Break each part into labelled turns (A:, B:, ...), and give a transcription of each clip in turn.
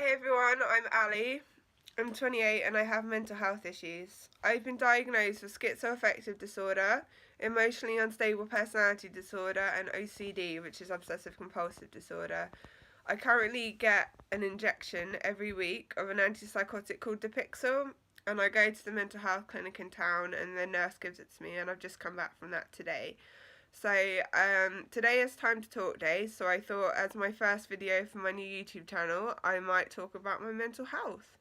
A: Hi everyone, I'm Allie. I'm 28 and I have mental health issues. I've been diagnosed with schizoaffective disorder, emotionally unstable personality disorder, and OCD, which is obsessive compulsive disorder. I currently get an injection every week of an antipsychotic called Dipixil, and I go to the mental health clinic in town and the nurse gives it to me, and I've just come back from that today. So today is Time to Talk Day, so I thought as my first video for my new YouTube channel, I might talk about my mental health.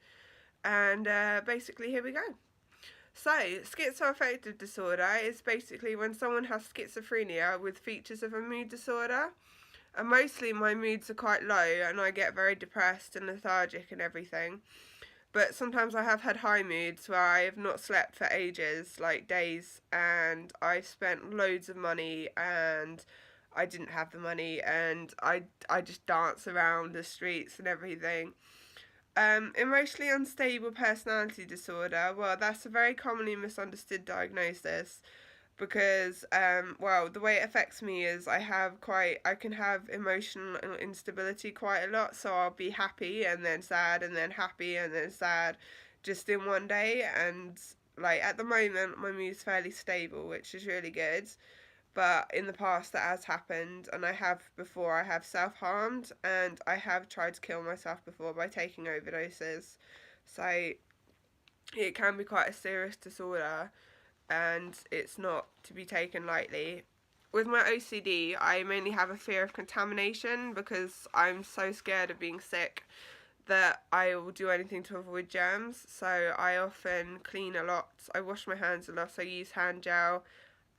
A: And basically, here we go. So, schizoaffective disorder is basically when someone has schizophrenia with features of a mood disorder. And mostly my moods are quite low and I get very depressed and lethargic and everything. But sometimes I have had high moods where I have not slept for ages, like days, and I've spent loads of money and I didn't have the money, and I just dance around the streets and everything. Emotionally unstable personality disorder, well, that's a very commonly misunderstood diagnosis because the way it affects me is I can have emotional instability quite a lot, so I'll be happy and then sad and then happy and then sad just in one day. And like at the moment my mood's fairly stable, which is really good, but in the past that has happened, and I have self-harmed and I have tried to kill myself before by taking overdoses, so it can be quite a serious disorder and it's not to be taken lightly. With my OCD, I mainly have a fear of contamination because I'm so scared of being sick that I will do anything to avoid germs. So I often clean a lot, I wash my hands a lot, I use hand gel,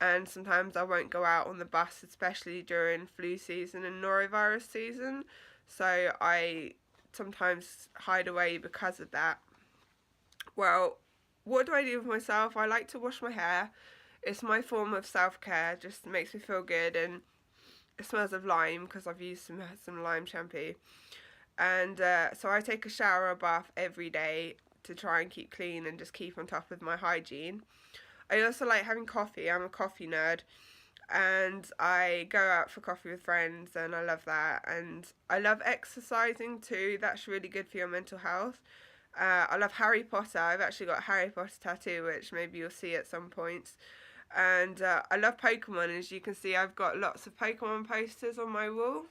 A: and sometimes I won't go out on the bus, especially during flu season and norovirus season. So I sometimes hide away because of that. Well, what do I do with myself? I like to wash my hair. It's my form of self-care, just makes me feel good, and it smells of lime because I've used some lime shampoo. And so I take a shower or bath every day to try and keep clean and just keep on top of my hygiene. I also like having coffee. I'm a coffee nerd, and I go out for coffee with friends, and I love that. And I love exercising too. That's really good for your mental health. I love Harry Potter. I've actually got a Harry Potter tattoo, which maybe you'll see at some points. And I love Pokemon. As you can see, I've got lots of Pokemon posters on my wall.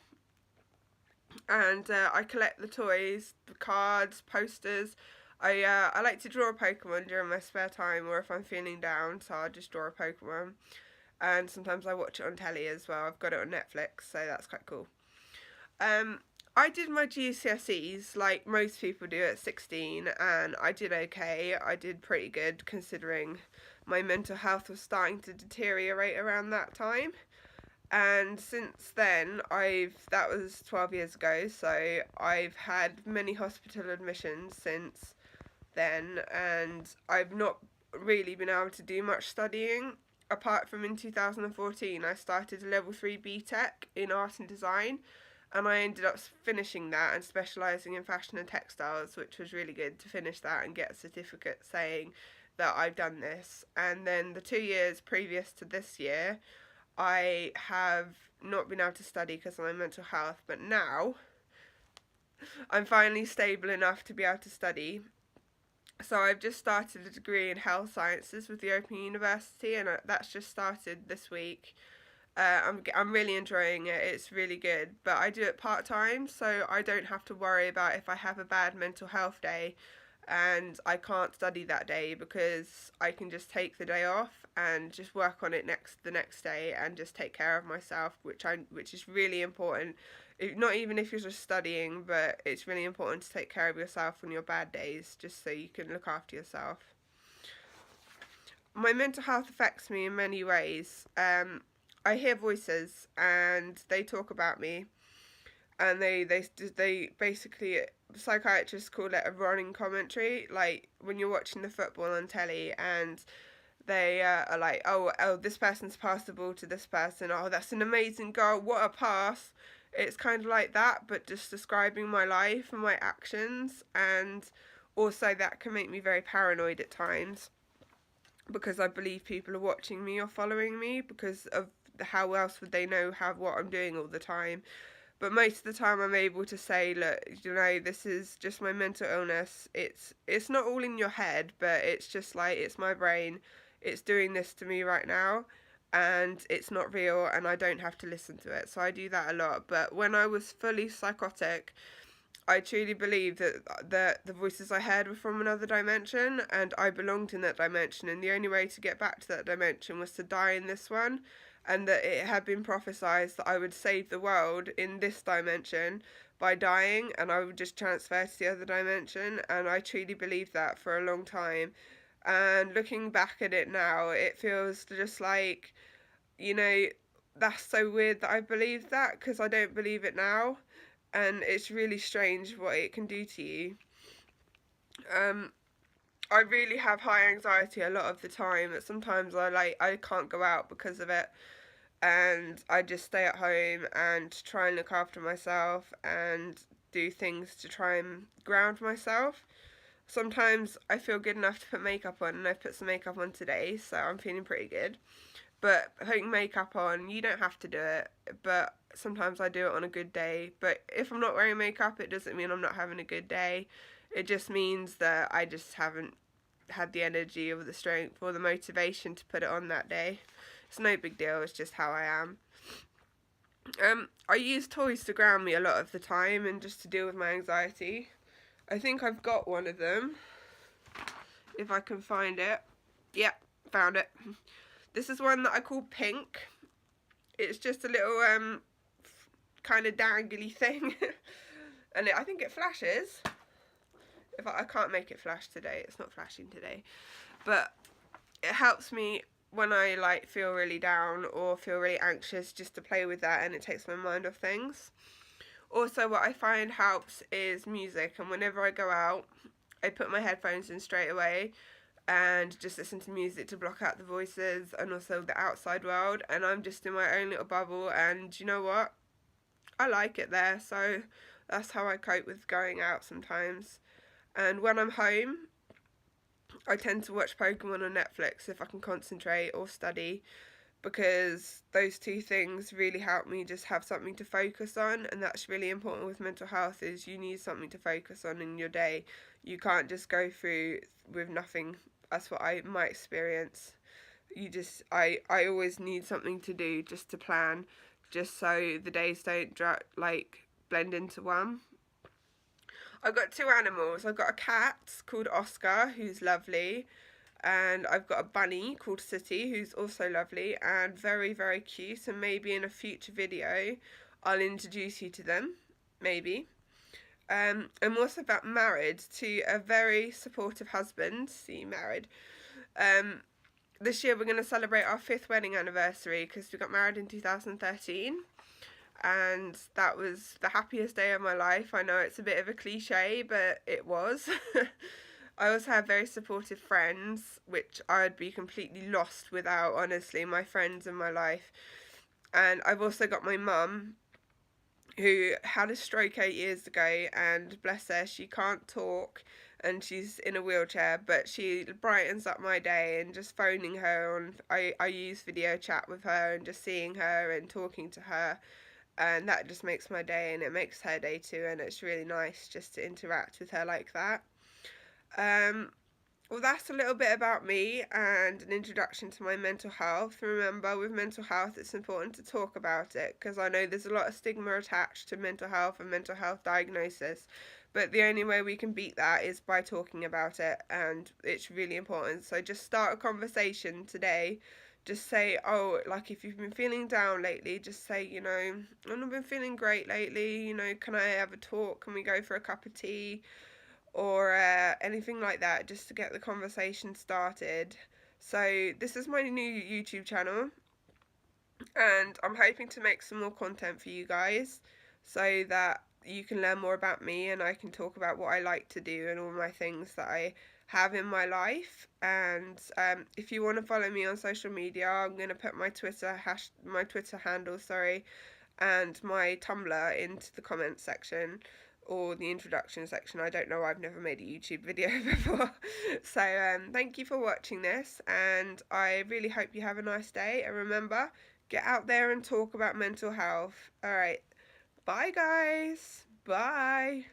A: And I collect the toys, the cards, posters. I like to draw a Pokemon during my spare time, or if I'm feeling down, so I'll just draw a Pokemon. And sometimes I watch it on telly as well. I've got it on Netflix, so that's quite cool. I did my GCSEs like most people do at 16, and I did okay. I did pretty good considering my mental health was starting to deteriorate around that time. And since then, that was 12 years ago, so I've had many hospital admissions since then, and I've not really been able to do much studying. Apart from in 2014, I started a level 3 BTEC in art and design, and I ended up finishing that and specialising in fashion and textiles, which was really good to finish that and get a certificate saying that I've done this. And then the 2 years previous to this year, I have not been able to study because of my mental health, but now I'm finally stable enough to be able to study. So I've just started a degree in health sciences with the Open University, and that's just started this week. I'm really enjoying it. It's really good, but I do it part-time, so I don't have to worry about if I have a bad mental health day and I can't study that day, because I can just take the day off and just work on it the next day and just take care of myself, which is really important. Not even if you're just studying, but it's really important to take care of yourself on your bad days, just so you can look after yourself. My mental health affects me in many ways. I hear voices and they talk about me, and they basically, psychiatrists call it a running commentary. Like when you're watching the football on telly and they are like, oh, this person's passed the ball to this person, oh, that's an amazing goal, what a pass. It's kind of like that, but just describing my life and my actions. And also that can make me very paranoid at times, because I believe people are watching me or following me, because of how else would they know what I'm doing all the time. But most of the time I'm able to say, look, you know, this is just my mental illness. It's not all in your head, but it's just like, it's my brain. It's doing this to me right now, and it's not real, and I don't have to listen to it. So I do that a lot. But when I was fully psychotic, I truly believe that the voices I heard were from another dimension, and I belonged in that dimension, and the only way to get back to that dimension was to die in this one, and that it had been prophesied that I would save the world in this dimension by dying, and I would just transfer to the other dimension, and I truly believed that for a long time. And looking back at it now, it feels just like, you know, that's so weird that I believed that, because I don't believe it now, and it's really strange what it can do to you. I really have high anxiety a lot of the time. Sometimes I can't go out because of it, and I just stay at home and try and look after myself and do things to try and ground myself. Sometimes I feel good enough to put makeup on, and I've put some makeup on today, so I'm feeling pretty good. But putting makeup on, you don't have to do it, but sometimes I do it on a good day. But if I'm not wearing makeup, it doesn't mean I'm not having a good day. It just means that I just haven't had the energy or the strength or the motivation to put it on that day. It's no big deal, it's just how I am. I use toys to ground me a lot of the time and just to deal with my anxiety. I think I've got one of them, if I can find it. Yep, found it. This is one that I call Pink. It's just a little kind of dangly thing. And I think it flashes. If I can't make it flash today, it's not flashing today. But it helps me when I like feel really down or feel really anxious, just to play with that, and it takes my mind off things. Also, what I find helps is music, and whenever I go out, I put my headphones in straight away and just listen to music to block out the voices and also the outside world, and I'm just in my own little bubble, and you know what? I like it there, so that's how I cope with going out sometimes. And when I'm home, I tend to watch Pokemon on Netflix if I can concentrate or study, because those two things really help me just have something to focus on, and that's really important with mental health, is you need something to focus on in your day. You can't just go through with nothing. That's what my experience. I always need something to do, just to plan, just so the days don't blend into one. I've got two animals. I've got a cat called Oscar, who's lovely, and I've got a bunny called City, who's also lovely and very, very cute, and maybe in a future video I'll introduce you to them, maybe. I'm also married to a very supportive husband. See, married. This year we're going to celebrate our 5th wedding anniversary, because we got married in 2013. And that was the happiest day of my life. I know it's a bit of a cliche, but it was. I also have very supportive friends, which I'd be completely lost without, honestly, my friends in my life. And I've also got my mum, who had a stroke 8 years ago, and bless her, she can't talk and she's in a wheelchair, but she brightens up my day, and just phoning her on, I use video chat with her, and just seeing her and talking to her, and that just makes my day, and it makes her day too, and it's really nice just to interact with her like that. Well, that's a little bit about me and an introduction to my mental health. Remember, with mental health, it's important to talk about it, because I know there's a lot of stigma attached to mental health and mental health diagnosis, but the only way we can beat that is by talking about it, and it's really important. So just start a conversation today. Just say, oh, like if you've been feeling down lately, just say, you know, I've not been feeling great lately, you know, can I have a talk? Can we go for a cup of tea? Or anything like that, just to get the conversation started. So this is my new YouTube channel, and I'm hoping to make some more content for you guys, so that you can learn more about me, and I can talk about what I like to do and all my things that I have in my life. And if you want to follow me on social media, I'm going to put my Twitter handle, and my Tumblr into the comments section, or the introduction section. I don't know, I've never made a YouTube video before. So thank you for watching this, and I really hope you have a nice day, and remember, get out there and talk about mental health. Alright, bye. Bye, guys. Bye.